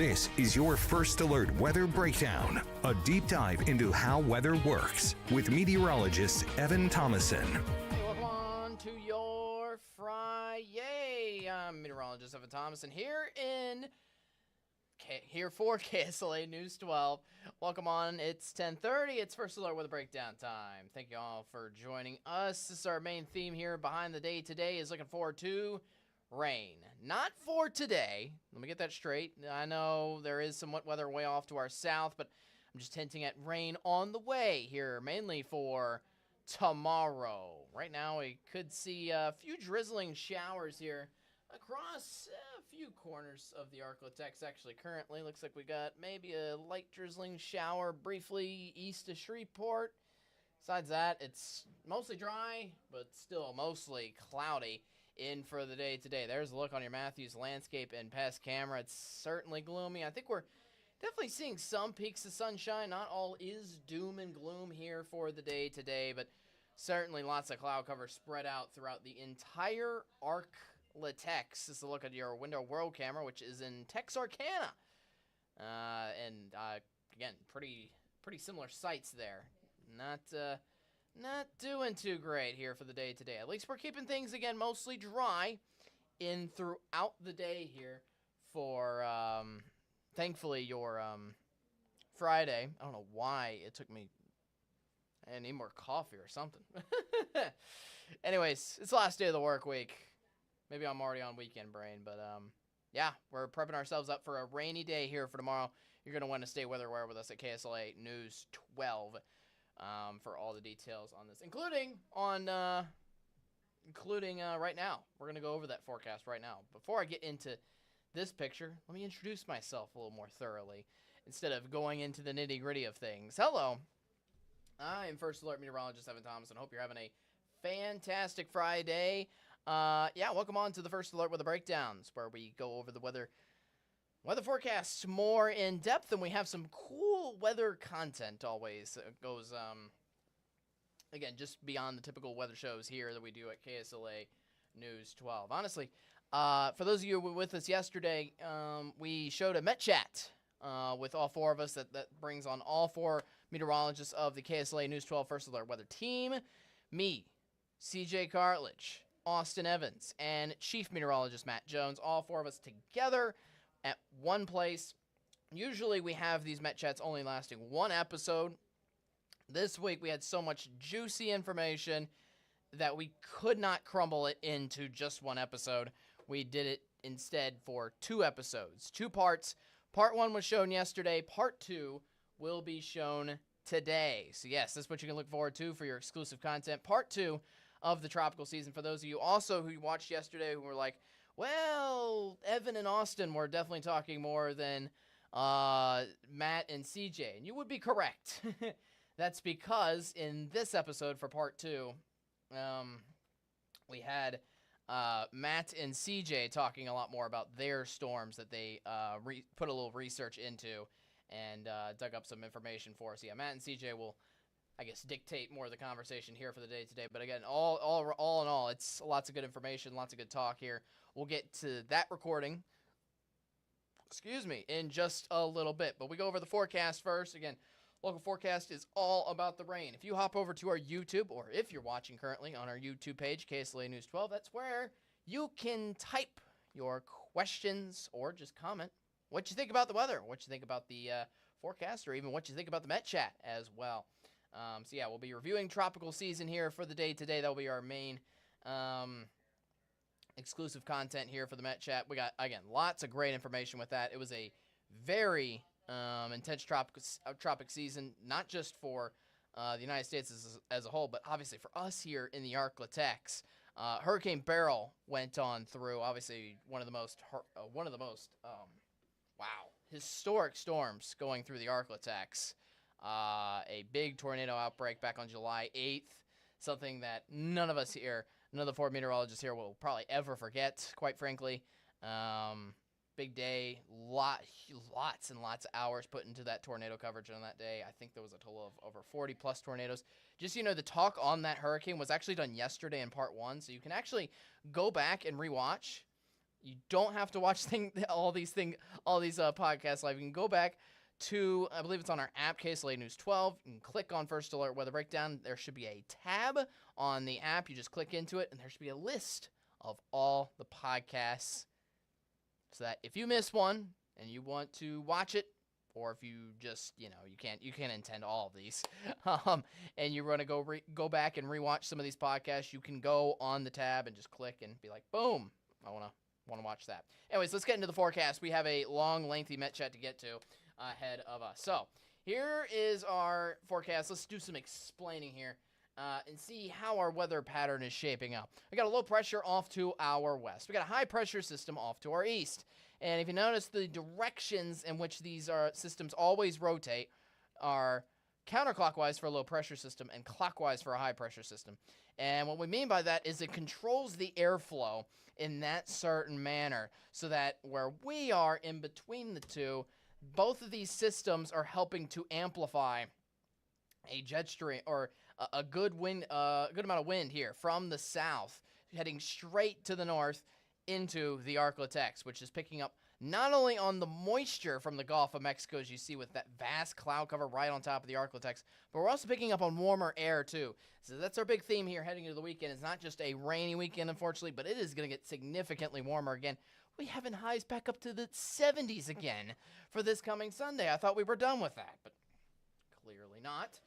This is your First Alert Weather Breakdown, a deep dive into how weather works with meteorologist Evan Thomason. Hey, welcome on to your Friday. I'm meteorologist Evan Thomason here for KSLA News 12. Welcome on. It's 10:30. It's First Alert Weather Breakdown time. Thank you all for joining us. This is our main theme here behind the day today is looking forward to rain. Not for today. Let me get that straight. I know there is some wet weather way off to our south, but I'm just hinting at rain on the way here, mainly for tomorrow. Right now, we could see a few drizzling showers here across a few corners of the Arklatex. Actually, currently, looks like we got maybe a light drizzling shower briefly east of Shreveport. Besides that, it's mostly dry, but still mostly cloudy in for the day today. There's a look on your Matthews landscape and pest camera. It's certainly gloomy. I think we're definitely seeing some peaks of sunshine. Not all is doom and gloom here for the day today, but certainly lots of cloud cover spread out throughout the entire Arklatex. This is a look at your window world camera, which is in Texarkana. Again, pretty similar sights there. Not doing too great here for the day today. At least we're keeping things, again, mostly dry in throughout the day here for, thankfully, your Friday. I don't know why it took me. I need more coffee or something. Anyways, it's the last day of the work week. Maybe I'm already on weekend brain, but yeah, we're prepping ourselves up for a rainy day here for tomorrow. You're going to want to stay weather aware with us at KSLA News 12. For all the details on this, including right now. We're going to go over that forecast right now. Before I get into this picture, let me introduce myself a little more thoroughly instead of going into the nitty-gritty of things. Hello. I am First Alert Meteorologist Evan Thomason. Hope you're having a fantastic Friday. Welcome on to the First Alert Weather Breakdowns, where we go over the weather forecasts more in depth, and we have some cool weather content always. It goes, again, just beyond the typical weather shows here that we do at KSLA News 12. Honestly, for those of you who were with us yesterday, we showed a Met Chat with all four of us that brings on all four meteorologists of the KSLA News 12 First Alert Weather team. Me, CJ Cartledge, Austin Evans, and Chief Meteorologist Matt Jones, all four of us together at one place. Usually we have these Met Chats only lasting one episode. This week we had so much juicy information that we could not crumble it into just one episode. We did it instead for two episodes, two parts. Part one was shown yesterday. Part two will be shown today. So yes, that's what you can look forward to for your exclusive content. Part two of the tropical season. For those of you also who watched yesterday who were like, well, Evan and Austin were definitely talking more than Matt and CJ. And you would be correct. That's because in this episode for part two, we had Matt and CJ talking a lot more about their storms that they put a little research into and dug up some information for us. Yeah, Matt and CJ will, I guess, dictate more of the conversation here for the day today. But again, all in all, it's lots of good information, lots of good talk here. We'll get to that recording, in just a little bit. But we go over the forecast first. Again, local forecast is all about the rain. If you hop over to our YouTube, or if you're watching currently on our YouTube page, KSLA News 12, that's where you can type your questions or just comment what you think about the weather, what you think about the forecast, or even what you think about the Met Chat as well. We'll be reviewing tropical season here for the day today. That'll be our main exclusive content here for the Met Chat. We got, again, lots of great information with that. It was a very intense tropic season, not just for the United States as a whole, but obviously for us here in the Arklatex. Hurricane Beryl went on through, obviously one of the most historic storms going through the Arklatex. A big tornado outbreak back on July 8th, something that none of the four meteorologists here will probably ever forget, quite frankly. Big day, lots and lots of hours put into that tornado coverage on that day. I think there was a total of over 40 plus tornadoes. Just, the talk on that hurricane was actually done yesterday in part one, so you can actually go back and rewatch You don't have to watch all these podcasts live. You can go back to, I believe it's on our app, KSLA News 12. You can click on First Alert Weather Breakdown. There should be a tab on the app. You just click into it, and there should be a list of all the podcasts, so that if you miss one and you want to watch it, or if you just, you can't attend all of these, and you want to go back and rewatch some of these podcasts, you can go on the tab and just click and be like, boom, I want to watch that. Anyways, let's get into the forecast. We have a long, lengthy Met Chat to get to ahead of us. So here is our forecast. Let's do some explaining here and see how our weather pattern is shaping up. We got a low pressure off to our west. We got a high pressure system off to our east. And if you notice, the directions in which these systems always rotate are counterclockwise for a low pressure system and clockwise for a high pressure system. And what we mean by that is it controls the airflow in that certain manner, so that where we are in between the two, both of these systems are helping to amplify a jet stream or a good amount of wind here from the south, heading straight to the north into the Arclitex, which is picking up not only on the moisture from the Gulf of Mexico, as you see with that vast cloud cover right on top of the Arclitex, but we're also picking up on warmer air too. So that's our big theme here heading into the weekend. It's not just a rainy weekend, unfortunately, but it is going to get significantly warmer again. We having highs back up to the 70s again for this coming Sunday. I thought we were done with that, but clearly not.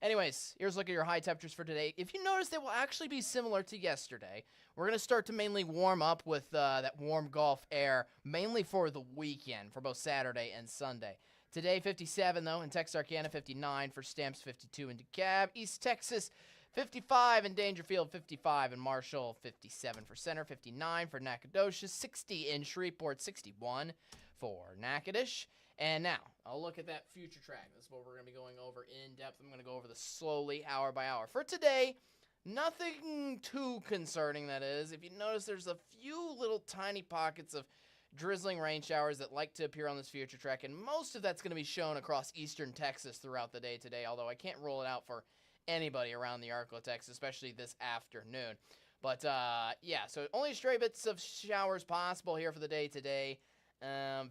Anyways, here's a look at your high temperatures for today. If you notice, they will actually be similar to yesterday. We're going to start to mainly warm up with that warm Gulf air, mainly for the weekend, for both Saturday and Sunday. Today, 57, though, in Texarkana, 59 for Stamps, 52 in DeKalb. East Texas, 55 in Dangerfield, 55 in Marshall, 57 for Center, 59 for Nacogdoches, 60 in Shreveport, 61 for Natchitoches. And now, I'll look at that future track. This is what we're going to be going over in depth. I'm going to go over this slowly, hour by hour. For today, nothing too concerning, that is. If you notice, there's a few little tiny pockets of drizzling rain showers that like to appear on this future track, and most of that's going to be shown across eastern Texas throughout the day today, although I can't rule it out for anybody around the Arclitex, especially this afternoon. But, yeah, so only stray bits of showers possible here for the day today.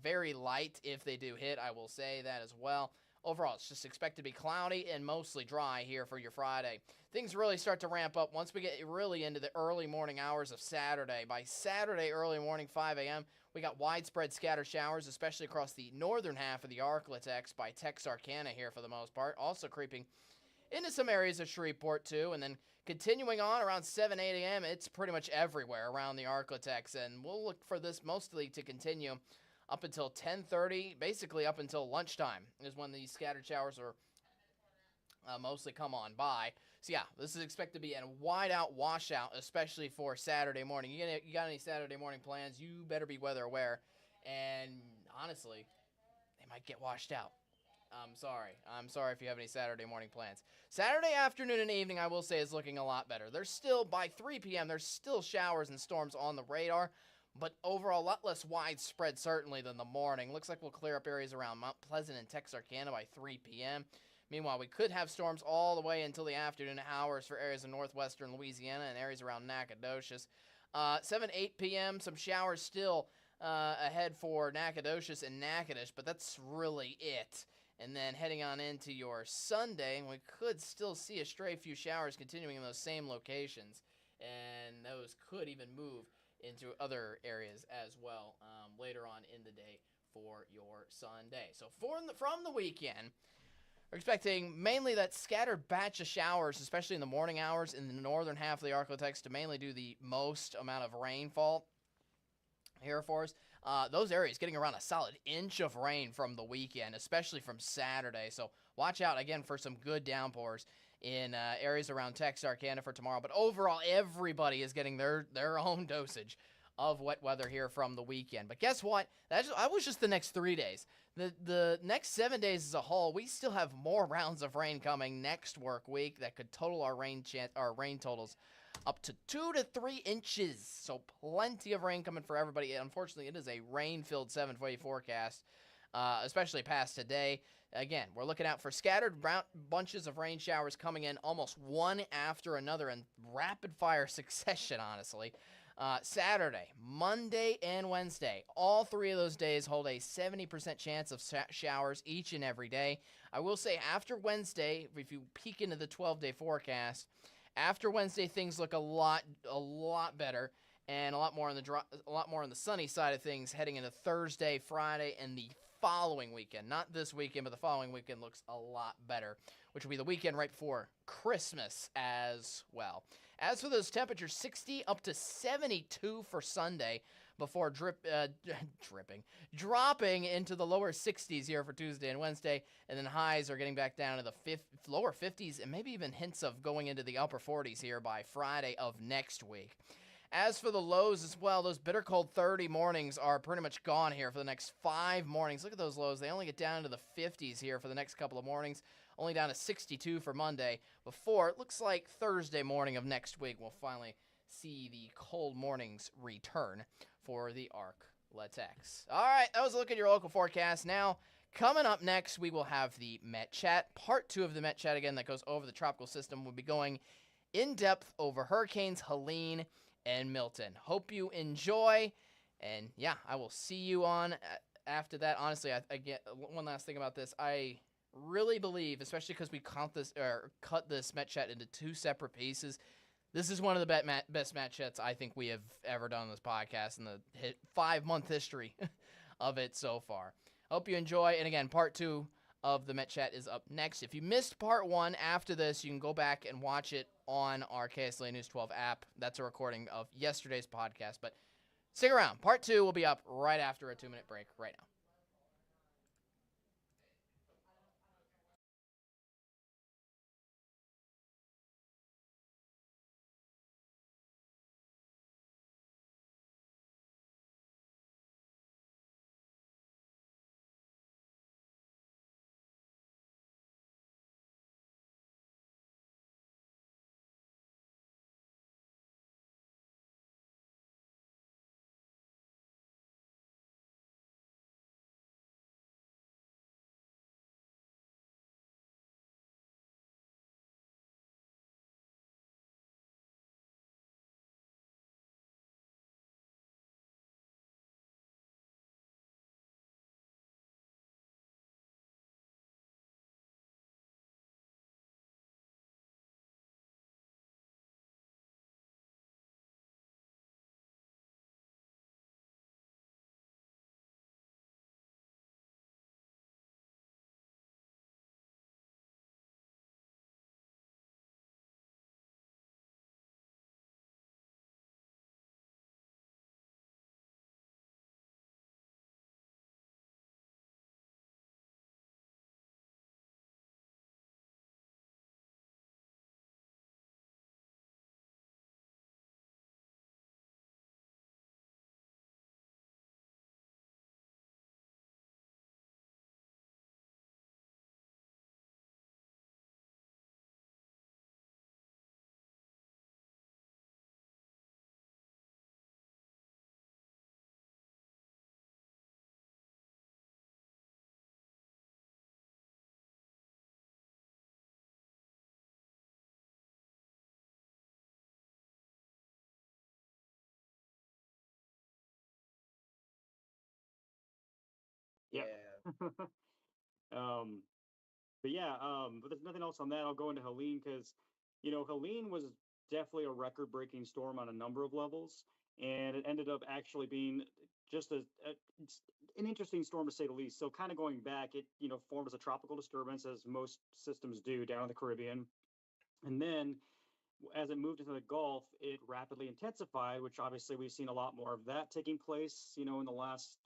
Very light if they do hit, I will say that as well. Overall, it's just expected to be cloudy and mostly dry here for your Friday. Things really start to ramp up once we get really into the early morning hours of Saturday. By Saturday early morning, 5 a.m., we got widespread scattered showers, especially across the northern half of the Arclitex by Texarkana here for the most part. Also creeping into some areas of Shreveport, too, and then continuing on around 7, 8 a.m., it's pretty much everywhere around the Arclitex, and we'll look for this mostly to continue up until 10:30, basically up until lunchtime is when these scattered showers are mostly come on by. So, yeah, this is expected to be a wide-out washout, especially for Saturday morning. You got any Saturday morning plans, you better be weather aware, and honestly, they might get washed out. I'm sorry if you have any Saturday morning plans. Saturday afternoon and evening, I will say, is looking a lot better. There's still, by 3 p.m., there's still showers and storms on the radar, but overall, a lot less widespread, certainly, than the morning. Looks like we'll clear up areas around Mount Pleasant and Texarkana by 3 p.m. Meanwhile, we could have storms all the way until the afternoon hours for areas of northwestern Louisiana and areas around Nacogdoches. 7, 8 p.m., some showers still ahead for Nacogdoches and Natchitoches, but that's really it. And then heading on into your Sunday, we could still see a stray few showers continuing in those same locations, and those could even move into other areas as well later on in the day for your Sunday. So from the weekend, we're expecting mainly that scattered batch of showers, especially in the morning hours in the northern half of the Arclitex, to mainly do the most amount of rainfall here for us. Those areas getting around a solid inch of rain from the weekend, especially from Saturday. So watch out, again, for some good downpours in areas around Texarkana for tomorrow. But overall, everybody is getting their own dosage of wet weather here from the weekend. But guess what? That was just the next 3 days. The next 7 days as a whole, we still have more rounds of rain coming next work week that could total our rain totals up to 2 to 3 inches. So plenty of rain coming for everybody. Unfortunately, it is a rain-filled 7-day forecast, especially past today. Again, we're looking out for scattered bunches of rain showers coming in almost one after another in rapid-fire succession, honestly. Saturday, Monday, and Wednesday. All three of those days hold a 70% chance of showers each and every day. I will say after Wednesday, if you peek into the 12-day forecast, after Wednesday things look a lot better and a lot more on the sunny side of things heading into Thursday, Friday, and the following weekend. Not this weekend, but the following weekend looks a lot better, which will be the weekend right before Christmas as well. As for those temperatures, 60 up to 72 for Sunday before dropping into the lower 60s here for Tuesday and Wednesday, and then highs are getting back down to the lower 50s and maybe even hints of going into the upper 40s here by Friday of next week. As for the lows as well, those bitter cold 30 mornings are pretty much gone here for the next 5 mornings. Look at those lows. They only get down to the 50s here for the next couple of mornings, only down to 62 for Monday. Before, it looks like Thursday morning of next week, we'll finally see the cold mornings return for the Arc-Latex. All right, that was a look at your local forecast. Now, coming up next, we will have the Met Chat. Part 2 of the Met Chat, again, that goes over the tropical system. We'll be going in depth over Hurricanes Helene and Milton. Hope you enjoy, and yeah, I will see you on after that. Honestly, I get one last thing about this. I really believe, especially because we cut this Met Chat into 2 separate pieces, this is one of the best Met Chats I think we have ever done on this podcast in the 5-month history of it so far. Hope you enjoy, and again, part 2 of the Met Chat is up next. If you missed part 1 after this, you can go back and watch it on our KSLA News 12 app. That's a recording of yesterday's podcast, but stick around. Part 2 will be up right after a 2-minute break right now. Yeah. um, but there's nothing else on that. I'll go into Helene because, Helene was definitely a record-breaking storm on a number of levels, and it ended up actually being just it's an interesting storm to say the least. So, kind of going back, it formed as a tropical disturbance, as most systems do down in the Caribbean, and then as it moved into the Gulf, it rapidly intensified, which obviously we've seen a lot more of that taking place, in the last,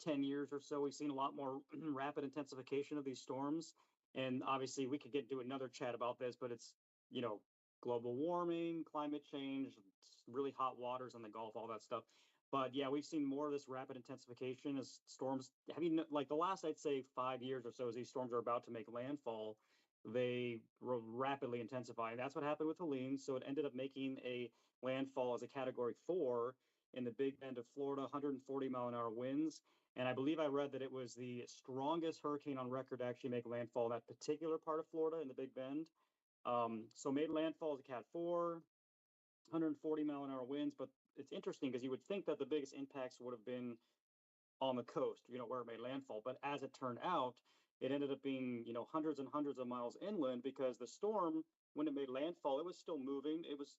10 years or so. We've seen a lot more rapid intensification of these storms. And obviously, we could get into another chat about this, but it's, you know, global warming, climate change, really hot waters in the Gulf, all that stuff. But yeah, we've seen more of this rapid intensification as storms. Like the last, I'd say, 5 years or so, as these storms are about to make landfall, they were rapidly intensifying. That's what happened with Helene. So it ended up making a landfall as a category 4 in the Big Bend of Florida, 140-mile-an-hour winds. And I believe I read that it was the strongest hurricane on record to actually make landfall in that particular part of Florida in the Big Bend. So made landfall as a Cat 4. 140-mile-an-hour winds. But it's interesting because you would think that the biggest impacts would have been on the coast, where it made landfall. But as it turned out, it ended up being, hundreds and hundreds of miles inland because the storm, when it made landfall, it was still moving. It was,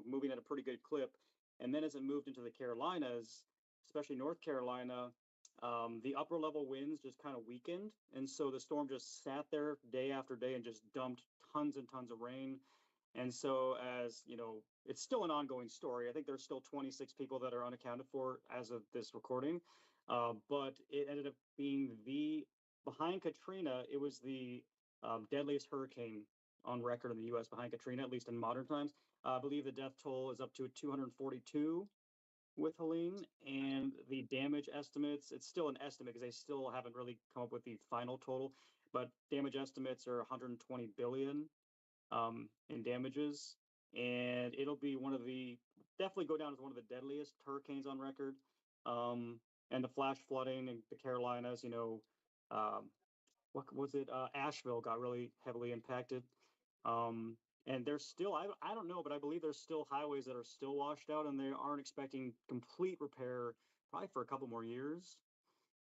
moving at a pretty good clip. And then as it moved into the Carolinas, especially North Carolina, the upper level winds just kind of weakened. And so the storm just sat there day after day and just dumped tons and tons of rain. And so, as it's still an ongoing story. I think there's still 26 people that are unaccounted for as of this recording. But it ended up being behind Katrina, it was the deadliest hurricane on record in the U.S. behind Katrina, at least in modern times. I believe the death toll is up to 242 with Helene, and the damage estimates, it's still an estimate because they still haven't really come up with the final total, but damage estimates are 120 billion in damages, and it'll be definitely go down as one of the deadliest hurricanes on record. And the flash flooding in the Carolinas, what was it? Asheville got really heavily impacted. Um, and there's still, I don't know, but I believe there's still highways that are still washed out, and they aren't expecting complete repair probably for a couple more years.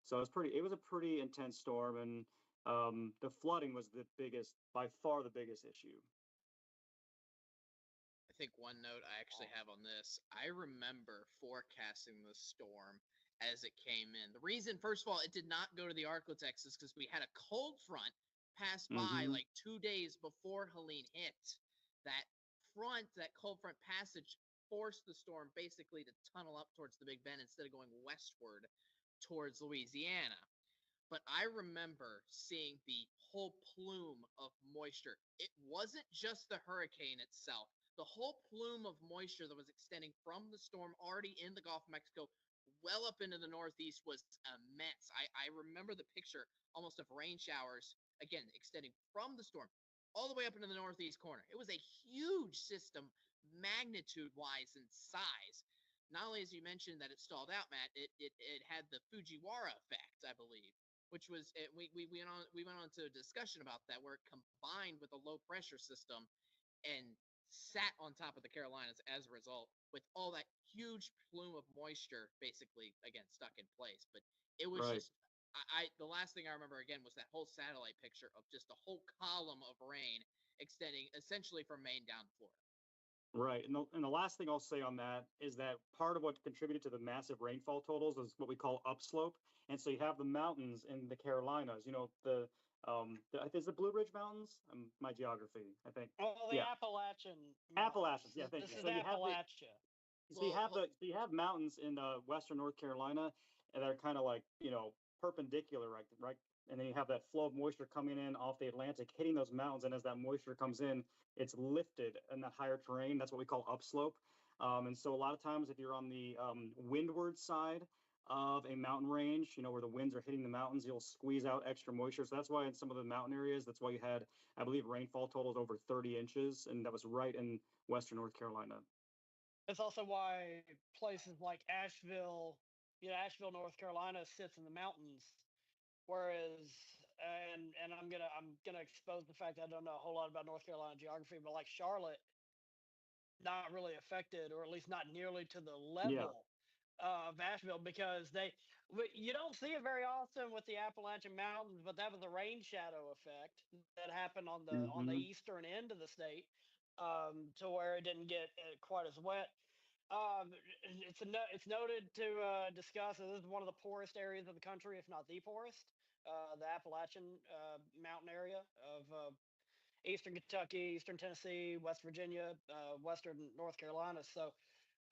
So it was a pretty intense storm, and the flooding was by far the biggest issue. I think one note I actually have on this, I remember forecasting the storm as it came in. The reason, first of all, it did not go to the Arklatex is because we had a cold front pass by like 2 days before Helene hit. That cold front passage forced the storm basically to tunnel up towards the Big Bend instead of going westward towards Louisiana. But I remember seeing the whole plume of moisture. It wasn't just the hurricane itself. The whole plume of moisture that was extending from the storm already in the Gulf of Mexico well up into the Northeast was immense. I remember the picture almost of rain showers, again, extending from the storm all the way up into the Northeast corner. It was a huge system magnitude-wise and size. Not only, as you mentioned, that it stalled out, Matt, it had the Fujiwara effect, I believe, which was we went on to a discussion about that, where it combined with a low pressure system and sat on top of the Carolinas as a result, with all that huge plume of moisture basically again stuck in place. But it was Right. just the last thing I remember again was that whole satellite picture of just a whole column of rain extending essentially from Maine down to Florida. Right. And the last thing I'll say on that is that part of what contributed to the massive rainfall totals is what we call upslope. And so you have the mountains in the Carolinas, I think it's the Blue Ridge Mountains. My geography, I think. Oh, the Yeah. Appalachian Appalachians. Yeah, Mountains. thank This you. is So you have Appalachia. you have mountains in western North Carolina, and they're kind of like, perpendicular, right? And then you have that flow of moisture coming in off the Atlantic, hitting those mountains. And as that moisture comes in, it's lifted in that higher terrain. That's what we call upslope. And so a lot of times, if you're on the windward side of a mountain range, where the winds are hitting the mountains, you'll squeeze out extra moisture. So that's why in some of the mountain areas, that's why you had, I believe, rainfall totals over 30 inches, and that was right in western North Carolina. That's also why places like Asheville, North Carolina sits in the mountains, whereas and I'm gonna expose the fact that I don't know a whole lot about North Carolina geography, but like Charlotte, not really affected, or at least not nearly to the Yeah. level of Asheville, because you don't see it very often with the Appalachian Mountains, but that was a rain shadow effect that happened on the Hmm. eastern end of the state, to where it didn't get quite as wet. It's noted to discuss that this is one of the poorest areas of the country, if not the poorest, the Appalachian mountain area of eastern Kentucky, eastern Tennessee, West Virginia, western North Carolina. So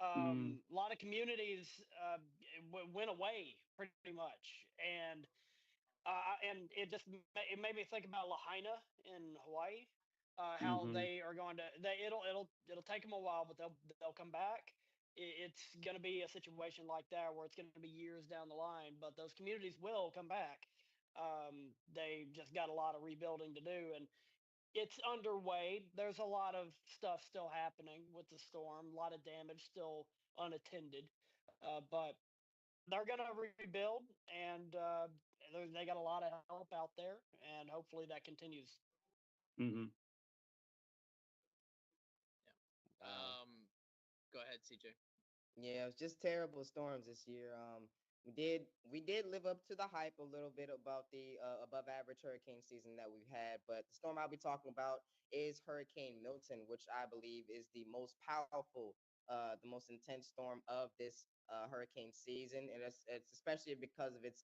Mm. a lot of communities went away pretty much, and it made me think about Lahaina in Hawaii, how Hmm. they are going to it'll take them a while, but they'll come back. It's going to be a situation like that where it's going to be years down the line, but those communities will come back. They just got a lot of rebuilding to do, and it's underway. There's a lot of stuff still happening with the storm, a lot of damage still unattended, but they're going to rebuild, and they got a lot of help out there, and hopefully that continues. Hmm. Yeah. Go ahead, CJ. Yeah, it was just terrible storms this year. We did live up to the hype a little bit about the above average hurricane season that we've had, but the storm I'll be talking about is Hurricane Milton, which I believe is the most powerful, the most intense storm of this hurricane season, and it's especially because of its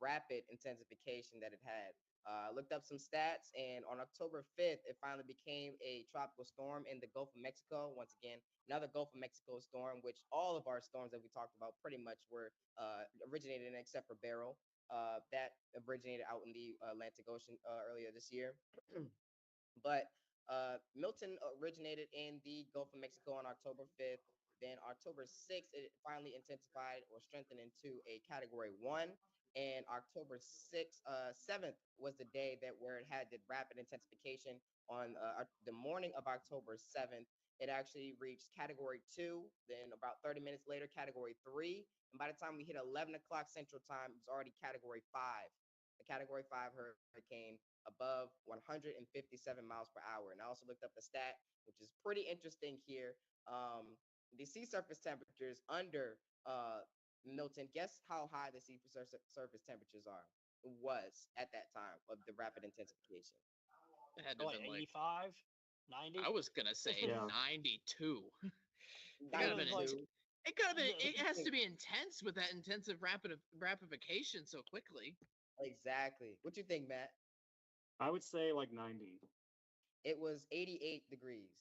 rapid intensification that it had. I looked up some stats, and on October 5th, it finally became a tropical storm in the Gulf of Mexico. Once again, another Gulf of Mexico storm, which all of our storms that we talked about pretty much were originated in, except for Beryl, that originated out in the Atlantic Ocean earlier this year. But Milton originated in the Gulf of Mexico on October 5th. Then October 6th, it finally intensified or strengthened into a Category 1. And October 6th, 7th was the day that where it had the rapid intensification. On the morning of October 7th, it actually reached Category 2. Then about 30 minutes later, Category 3. And by the time we hit 11 o'clock Central Time, it was already Category 5, a Category 5 hurricane above 157 miles per hour. And I also looked up the stat, which is pretty interesting here. The sea surface temperatures under Milton, guess how high the surface temperatures was at that time of the rapid intensification? It had to have Like been like 85, I 90. was gonna say Yeah. 92. It could It have was been. like 92. It could have been. What It you has think? to be intense with that intensive rapidification so quickly. Exactly. What you think, Matt? I would say like 90. It was 88 degrees.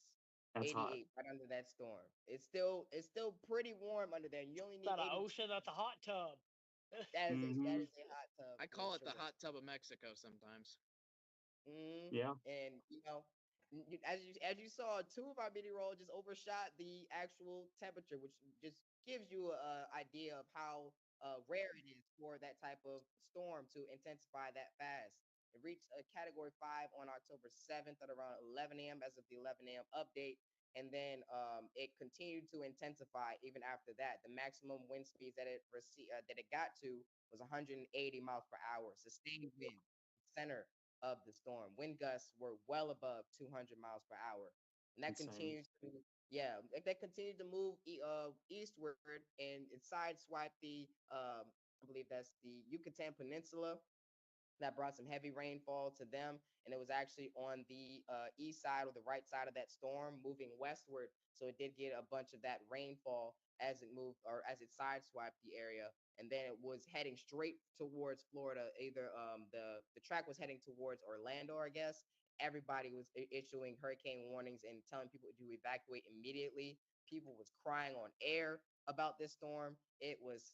That's hot. 88 right under that storm. It's still pretty warm under there. You only need about an 82. ocean that's a hot tub. That Mm-hmm. is a hot tub I for call it the sure. hot tub of Mexico sometimes. Yeah. And as you saw, two of our meteorologists overshot the actual temperature, which just gives you a idea of how rare it is for that type of storm to intensify that fast. It reached a Category 5 on October 7th at around 11 a.m. as of the 11 a.m. update. And then it continued to intensify even after that. The maximum wind speeds that it got to was 180 miles per hour, sustained wind, center of the storm. Wind gusts were well above 200 miles per hour, and that Insane. continues to that continued to move eastward, and it sideswiped the I believe that's the Yucatan Peninsula, that brought some heavy rainfall to them. And it was actually on the east side or the right side of that storm moving westward. So it did get a bunch of that rainfall as it moved or as it sideswiped the area. And then it was heading straight towards Florida. Either the track was heading towards Orlando, I guess. Everybody was issuing hurricane warnings and telling people to evacuate immediately. People was crying on air about this storm. It was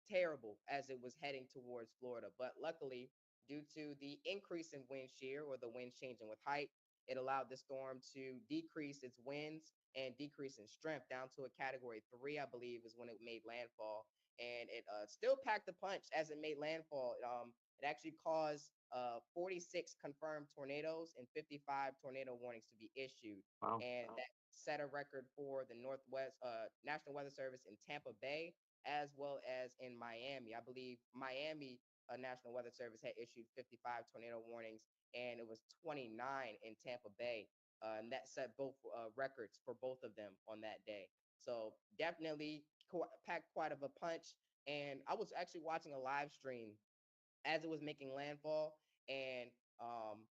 terrible as it was heading towards Florida. But luckily, due to the increase in wind shear or the winds changing with height, it allowed the storm to decrease its winds and decrease in strength down to a Category 3, I believe, is when it made landfall. And it still packed the punch as it made landfall. It actually caused 46 confirmed tornadoes and 55 tornado warnings to be issued. Wow. And that set a record for the Northwest National Weather Service in Tampa Bay as well as in Miami. I believe Miami National Weather Service had issued 55 tornado warnings, and it was 29 in Tampa Bay. And that set both records for both of them on that day. So definitely packed quite of a punch. And I was actually watching a live stream as it was making landfall, and um,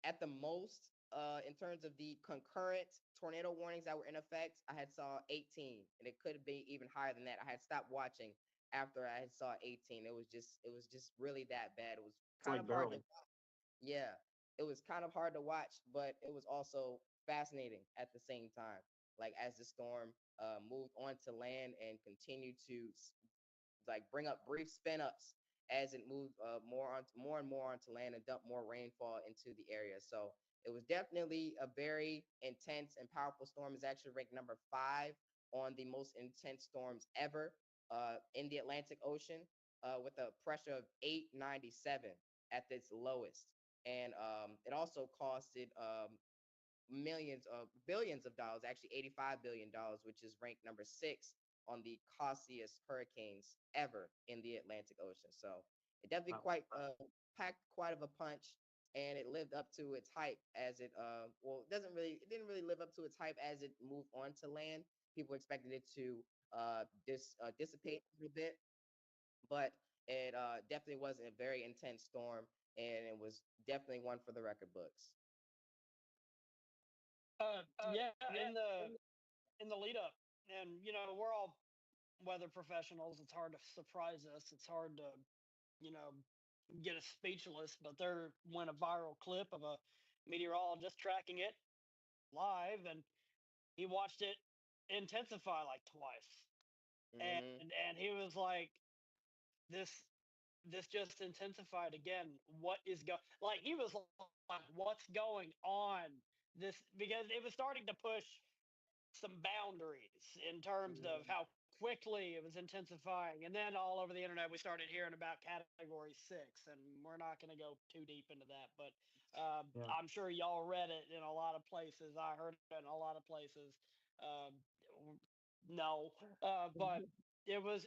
at the most, in terms of the concurrent tornado warnings that were in effect, I had saw 18, and it could be even higher than that. I had stopped watching after I had saw 18. It was just really that bad. It was It's kind like of hard to Beryl. yeah, it was kind of hard to watch, but it was also fascinating at the same time. Like as the storm moved onto land and continued to like bring up brief spin ups as it moved more and more onto land and dump more rainfall into the area. So it was definitely a very intense and powerful storm. It's actually ranked number 5 on the most intense storms ever in the Atlantic Ocean, with a pressure of 897 at its lowest. And it also costed millions of billions of dollars, actually $85 billion, which is ranked number 6 on the costliest hurricanes ever in the Atlantic Ocean. So it definitely Wow. quite packed quite of a punch, and it lived up to its hype as it well, it didn't really live up to its hype as it moved onto land People expected it to dissipate a little bit, but it definitely was a very intense storm, and it was definitely one for the record books. Yeah, in the lead up, and we're all weather professionals. It's hard to surprise us. It's hard to you know get us speechless. But there went a viral clip of a meteorologist tracking it live, and he watched it intensify like twice, and Hmm. and he was like, this this just intensified again. What is going, like, he was like, what's going on? This, because it was starting to push some boundaries in terms of Hmm. how quickly it was intensifying. And then all over the internet, we started hearing about category 6, and we're not going to go too deep into that. But Yeah. I'm sure y'all read it in a lot of places. I heard it in a lot of places. Um, no, but it was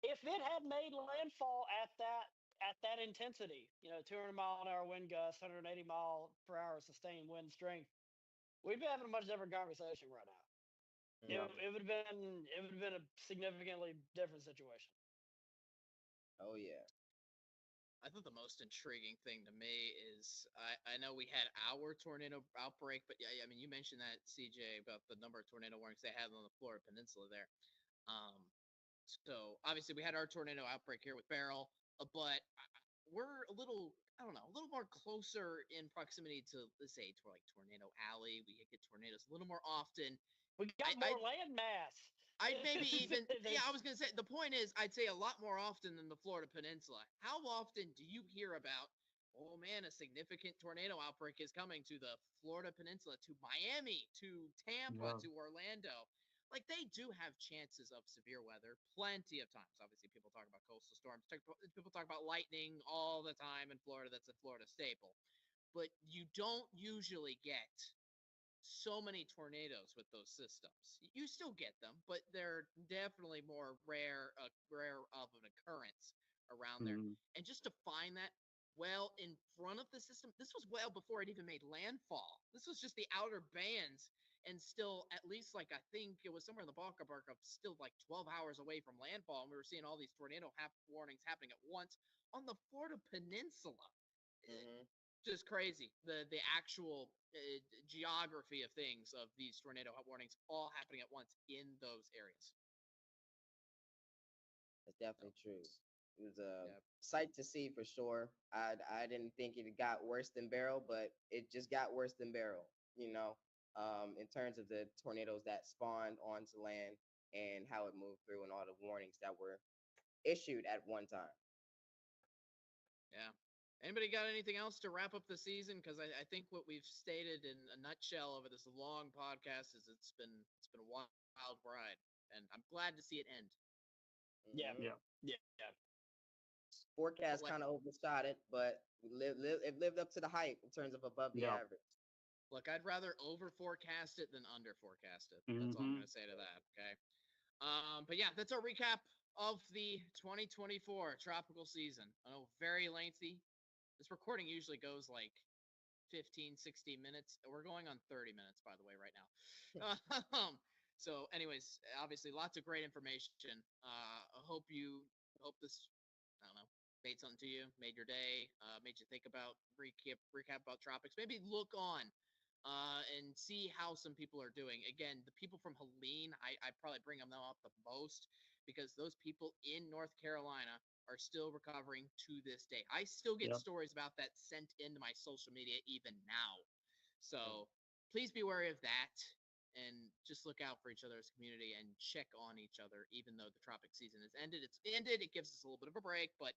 if it had made landfall at that intensity, 200-mile-an-hour wind gusts, 180-mile-per-hour sustained wind strength, we'd be having a much different conversation right now. It, Yeah. Hmm. it would have been a significantly different situation. Oh yeah. I thought the most intriguing thing to me is I know we had our tornado outbreak, but yeah, I mean, you mentioned that, CJ, about the number of tornado warnings they had on the Florida Peninsula there. Um, so obviously we had our tornado outbreak here with Beryl, but we're a little, I don't know, a little more closer in proximity to, let's say, to like Tornado Alley. We get tornadoes a little more often. We got I more land mass. I'd maybe even, yeah, I was gonna say, the point is, I'd say a lot more often than the Florida Peninsula. How often do you hear about, oh man, a significant tornado outbreak is coming to the Florida Peninsula, to Miami, to Tampa, Yeah. to Orlando? Like, they do have chances of severe weather plenty of times. Obviously, people talk about coastal storms, people talk about lightning all the time in Florida. That's a Florida staple. But you don't usually get so many tornadoes with those systems. You still get them, but they're definitely more rare of an occurrence around there. Hmm. And just to find that well in front of the system, this was well before it even made landfall. This was just the outer bands, and still at least, like, I think it was somewhere in the ballpark of still like 12 hours away from landfall, and we were seeing all these tornado warnings happening at once on the Florida Peninsula. Hmm. Just crazy. The actual geography of things, of these tornado warnings all happening at once in those areas. That's So, definitely true. It was a yeah. sight to see for sure. I didn't think it got worse than Beryl, but it just got worse than Beryl. In terms of the tornadoes that spawned onto land and how it moved through and all the warnings that were issued at one time. Yeah. Anybody got anything else to wrap up the season? Because I think what we've stated in a nutshell over this long podcast is it's been a wild ride, and I'm glad to see it end. Yeah, Hmm. Yeah. yeah. But Forecast like, kind of overshot it, but it lived up to the hype in terms of above the Yeah. average. look, I'd rather over forecast it than under forecast it. That's all I'm Hmm. gonna say to that. Okay. But yeah, that's our recap of the 2024 tropical season. I know, very lengthy. This recording usually goes like 15, 16 minutes. We're going on 30 minutes, by the way, right now. So, anyways, obviously, lots of great information. I hope this, I don't know, made something to you, made your day, made you think about recap about tropics. Maybe look on and see how some people are doing. Again, the people from Helene, I probably bring them up the most, because those people in North Carolina are still recovering to this day. I still get Yep. stories about that sent into my social media even now. So please be wary of that, and just look out for each other as a community and check on each other. Even though the tropic season has ended, it's ended. It gives us a little bit of a break, but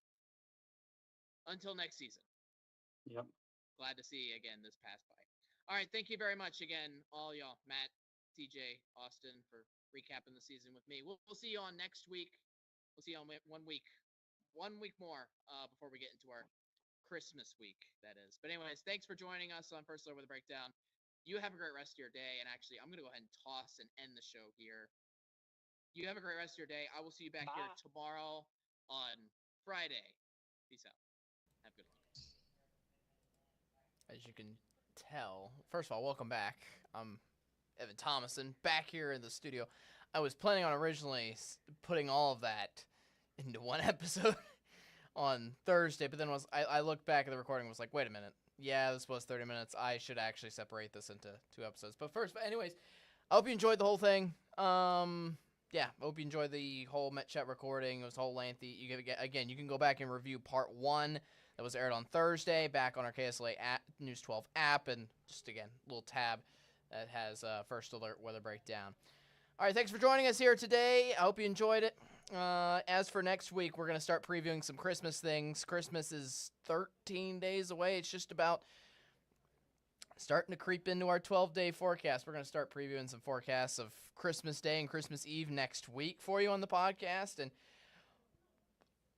until next season, Yep. glad to see you again this past by. All right, thank you very much again, all y'all, Matt, TJ, Austin, for recapping the season with me. We'll see you on next week. We'll see you on 1 week more before we get into our Christmas week, that is. But anyways, thanks for joining us on First Alert with a Breakdown. You have a great rest of your day, and actually, I'm going to go ahead and toss and end the show here. You have a great rest of your day. I will see you back here Bye. tomorrow on Friday. Peace out. Have a good one. As you can tell, first of all, welcome back. I'm Evan Thomason, back here in the studio. I was planning on originally putting all of that into one episode on Thursday, but then I looked back at the recording and was like, wait a minute. Yeah, this was 30 minutes. I should actually separate this into 2 episodes. But anyways, I hope you enjoyed the whole thing. Yeah, I hope you enjoyed the whole Met Chat recording. It was whole lengthy. You can go back and review part 1 that was aired on Thursday back on our KSLA News 12 app, and just again, a little tab that has First Alert weather breakdown. All right, thanks for joining us here today. I hope you enjoyed it. As for next week, we're going to start previewing some Christmas things. Christmas is 13 days away. It's just about starting to creep into our 12-day forecast. We're going to start previewing some forecasts of Christmas Day and Christmas Eve next week for you on the podcast, and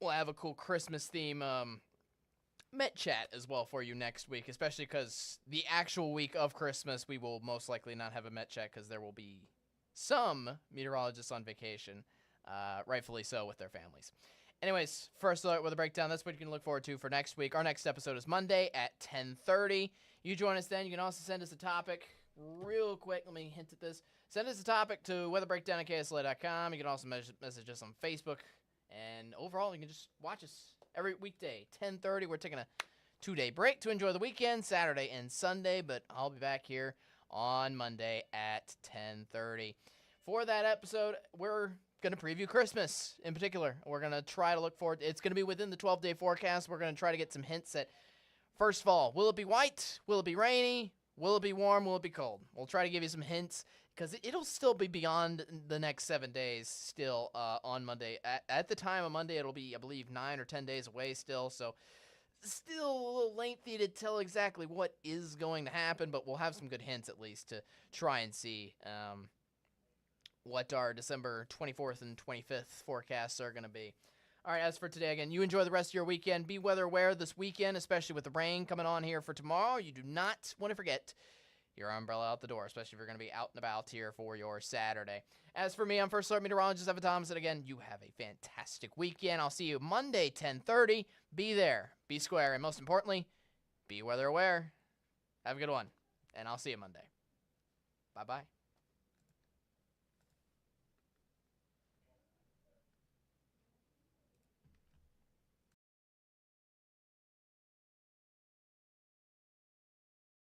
we'll have a cool Christmas theme Met Chat as well for you next week, especially because the actual week of Christmas, we will most likely not have a Met Chat because there will be some meteorologists on vacation, rightfully so, with their families. Anyways, First Alert weather breakdown. That's what you can look forward to for next week. Our next episode is Monday at 10:30. You join us then. You can also send us a topic real quick. Let me hint at this. Send us a topic to weatherbreakdown@ksla.com. You can also message us on Facebook. And overall, you can just watch us every weekday, 10:30. We're taking a 2-day break to enjoy the weekend, Saturday and Sunday, but I'll be back here on Monday at 10:30. For that episode, we're going to preview Christmas in particular. We're going to try to look forward. It's going to be within the 12-day forecast. We're going to try to get some hints at, first of all, will it be white? Will it be rainy? Will it be warm? Will it be cold? We'll try to give you some hints because it'll still be beyond the next 7 days still on Monday. At the time of Monday, it'll be, I believe, 9 or 10 days away still. So still a little lengthy to tell exactly what is going to happen, but we'll have some good hints at least to try and see what our December 24th and 25th forecasts are going to be. All right, as for today, again, you enjoy the rest of your weekend. Be weather aware this weekend, especially with the rain coming on here for tomorrow. You do not want to forget your umbrella out the door, especially if you're going to be out and about here for your Saturday. As for me, I'm First Alert Meteorologist Evan Thompson. Again, you have a fantastic weekend. I'll see you Monday, 10:30. Be there, be square, and most importantly, be weather aware. Have a good one, and I'll see you Monday. Bye-bye.